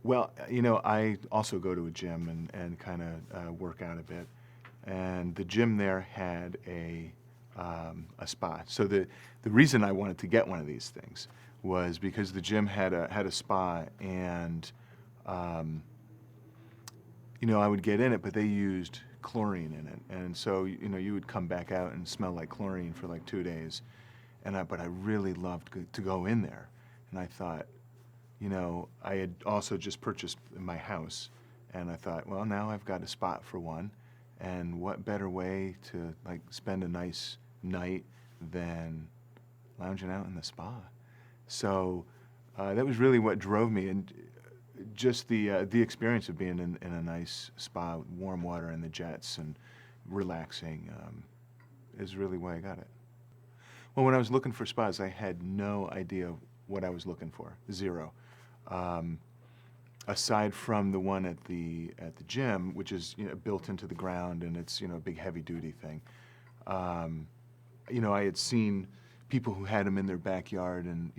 Well, I also go to a gym and kind of work out a bit, and the gym there had a spa. So the reason I wanted to get one of these things was because the gym had a spa, and um, I would get in it, but they used chlorine in it, and so you would come back out and smell like chlorine for like 2 days, but I really loved to go in there, and I thought, I had also just purchased my house, and I thought, well, now I've got a spot for one, and what better way to like spend a nice night than lounging out in the spa? So that was really what drove me, and just the experience of being in a nice spa with warm water and the jets and relaxing is really why I got it. Well, when I was looking for spas, I had no idea what I was looking for. Zero. Um, Aside from the one at the gym, which is built into the ground, and it's a big heavy duty thing. Um, I had seen people who had them in their backyard, and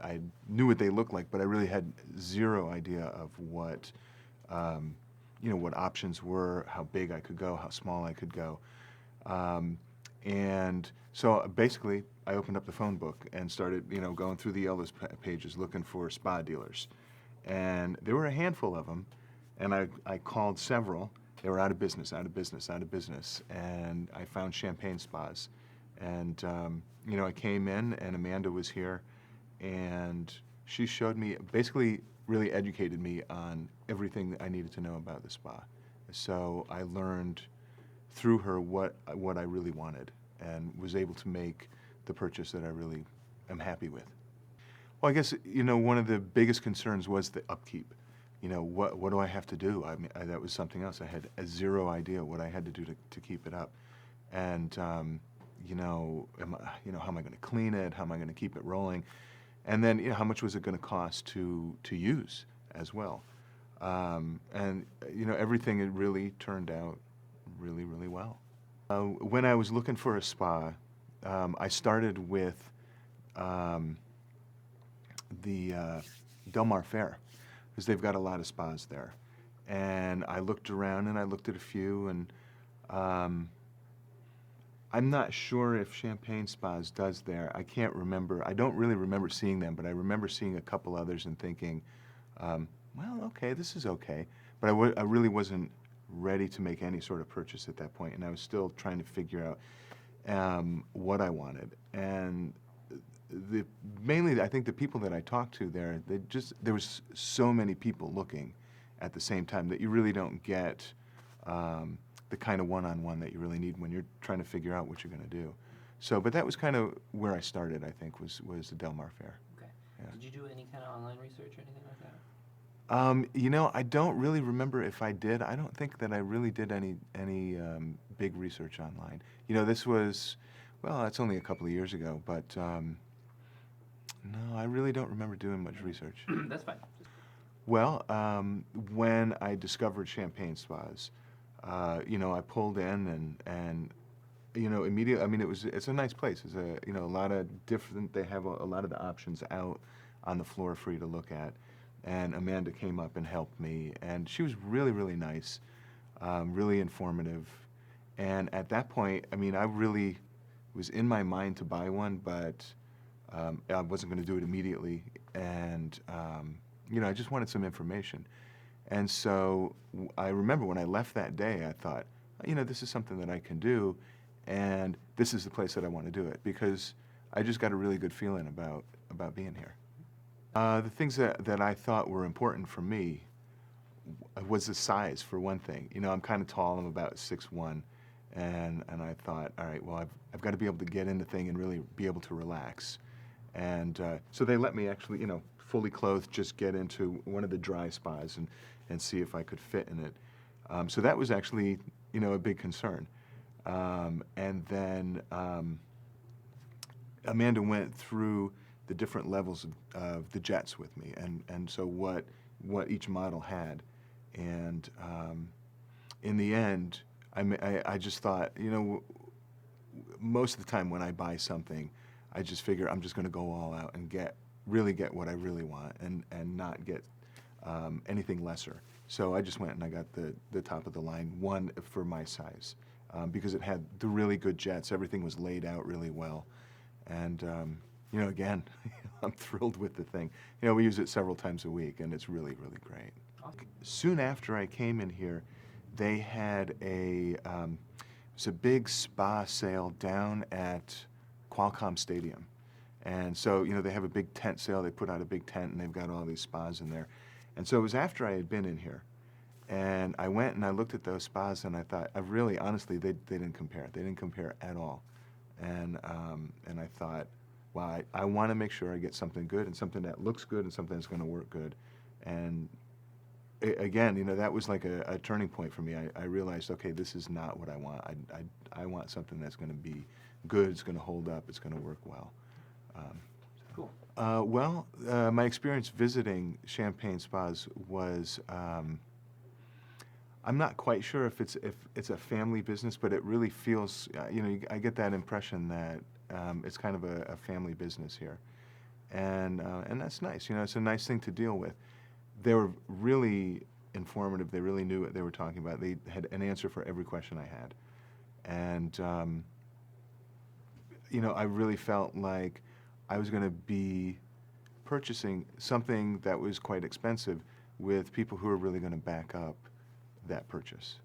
I knew what they looked like, but I really had zero idea of um, what options were, how big I could go, how small I could go. Um, and so basically, I opened up the phone book and started, going through the Elvis pages looking for spa dealers. And there were a handful of them, and I called several. They were out of business, out of business, out of business. And I found Champagne Spas. And, I came in, and Amanda was here, and she showed me, basically really educated me on everything that I needed to know about the spa. So I learned through her what I really wanted, and was able to make the purchase that I really am happy with. Well, I guess, one of the biggest concerns was the upkeep. What do I have to do? I mean, that was something else. I had a zero idea what I had to do to keep it up. And, how am I going to clean it? How am I going to keep it rolling? And then, how much was it going to cost to use as well? And, everything, it really turned out really, really well. When I was looking for a spa, I started with um, the Del Mar Fair, because they've got a lot of spas there. And I looked around, and I looked at a few, and um, I'm not sure if Champagne Spas does there. I can't remember. I don't really remember seeing them, but I remember seeing a couple others and thinking, well, okay, this is okay. But I really wasn't ready to make any sort of purchase at that point, and I was still trying to figure out what I wanted. And mainly, I think the people that I talked to there, there was so many people looking at the same time that you really don't get the kind of one-on-one that you really need when you're trying to figure out what you're going to do. So, but that was kind of where I started, I think, was the Del Mar Fair. Okay. Yeah. Did you do any kind of online research or anything like that? I don't really remember if I did. I don't think that I really did any big research online. This was, well, that's only a couple of years ago, but no, I really don't remember doing much research. That's fine. Well, when I discovered Champagne Spas, I pulled in and immediately. I mean, it's a nice place. It's a lot of different. They have a lot of the options out on the floor for you to look at. And Amanda came up and helped me, and she was really, really nice, really informative. And at that point, I mean, I really was in my mind to buy one, but I wasn't going to do it immediately. And I just wanted some information. And so I remember when I left that day, I thought, this is something that I can do, and this is the place that I want to do it, because I just got a really good feeling about being here. The things that I thought were important for me was the size, for one thing. I'm kind of tall. I'm about 6'1", and I thought, all right, well, I've got to be able to get in the thing and really be able to relax. And so they let me actually, fully clothed, just get into one of the dry spas and see if I could fit in it. So that was actually, a big concern. And then Amanda went through the different levels of the jets with me, and so what each model had. And in the end, I just thought, most of the time when I buy something, I just figure I'm just going to go all out and really get what I really want, and not get anything lesser. So I just went and I got the top of the line one for my size, because it had the really good jets. Everything was laid out really well. And, again, I'm thrilled with the thing. We use it several times a week, and it's really, really great. Awesome. Soon after I came in here, they had it was a big spa sale down at Qualcomm Stadium. And so, they have a big tent sale. They put out a big tent, and they've got all these spas in there. And so it was after I had been in here. And I went and I looked at those spas, and I thought, honestly, they didn't compare. They didn't compare at all. And I thought, wow, I want to make sure I get something good and something that looks good and something that's going to work good. And again, that was like a turning point for me. I realized, okay, this is not what I want. I want something that's going to be good, it's going to hold up, it's going to work well. Cool. My experience visiting Champagne spas was, I'm not quite sure if it's a family business, but it really feels, I get that impression that it's kind of a family business here, and that's nice. It's a nice thing to deal with. They were really informative. They really knew what they were talking about. They had an answer for every question I had, and I really felt like I was going to be purchasing something that was quite expensive with people who are really going to back up that purchase.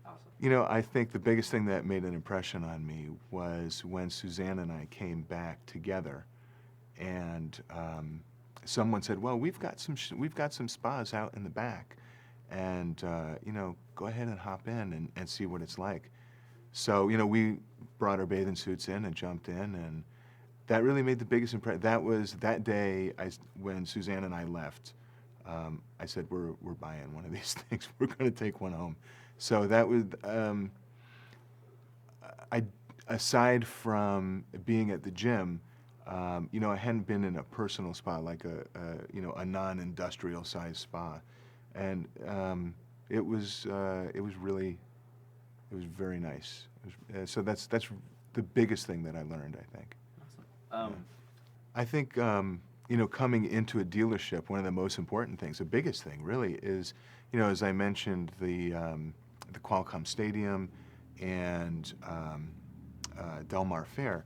Awesome. I think the biggest thing that made an impression on me was when Suzanne and I came back together, and someone said, "Well, we've got some spas out in the back, and go ahead and hop in and see what it's like." So we brought our bathing suits in and jumped in, and that really made the biggest impression. That was that day when Suzanne and I left. I said, we're buying one of these things. We're going to take one home. So that was, aside from being at the gym, I hadn't been in a personal spa, like a non-industrial size spa. And it was very nice. So that's the biggest thing that I learned, I think. Awesome. I think, coming into a dealership, one of the most important things, the biggest thing really is, as I mentioned, the Qualcomm Stadium and Del Mar Fair.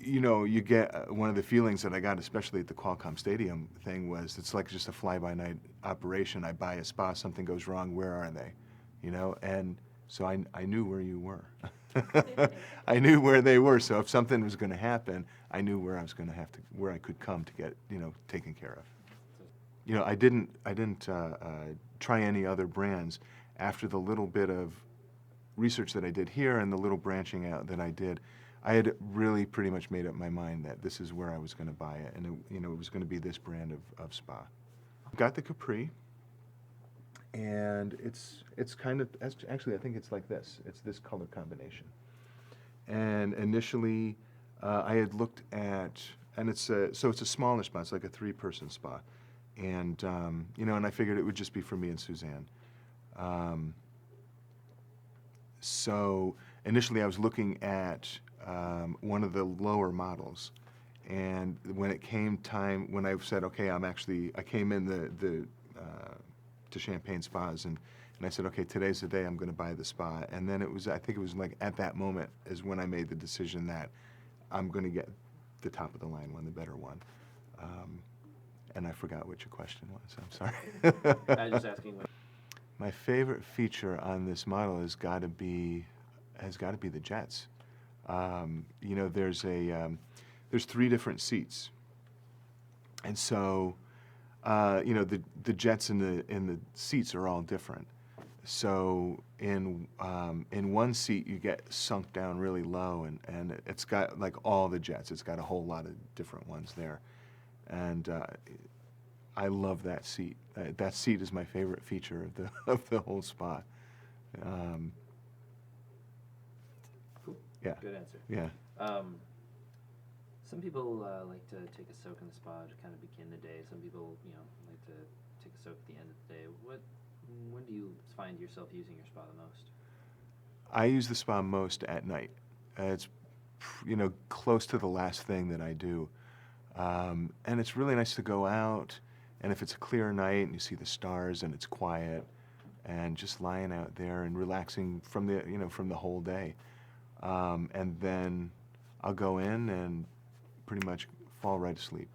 You get one of the feelings that I got, especially at the Qualcomm Stadium thing, was it's like just a fly-by-night operation. I buy a spa, something goes wrong, where are they? And so I knew where you were. I knew where they were. So if something was going to happen, I knew where I was going to where I could come to get, taken care of. I didn't try any other brands. After the little bit of research that I did here and the little branching out that I did, I had really pretty much made up my mind that this is where I was going to buy it, and it was going to be this brand of spa. Got the Capri, and it's kind of, actually I think it's like this. It's this color combination. And initially, I had looked at, and it's a smaller spa. It's like a 3-person spa, and and I figured it would just be for me and Suzanne. So initially, I was looking at one of the lower models, and when it came time, when I said, okay, I came in to Champagne Spas, and I said, okay, today's the day I'm going to buy the spa. And then I think it was like at that moment is when I made the decision that I'm going to get the top of the line one, the better one. And I forgot what your question was. I'm sorry. I was just asking. My favorite feature on this model has got to be the jets. There's 3 different seats, and so the jets in the seats are all different. So in one seat you get sunk down really low, and it's got like all the jets. It's got a whole lot of different ones there, and I love that seat. That seat is my favorite feature of the whole spa. Cool. Yeah. Good answer. Yeah. Some people like to take a soak in the spa to kind of begin the day. Some people, like to take a soak at the end of the day. When do you find yourself using your spa the most? I use the spa most at night. It's, close to the last thing that I do. And it's really nice to go out And if it's a clear night and you see the stars and it's quiet, and just lying out there and relaxing from the whole day, and then I'll go in and pretty much fall right asleep.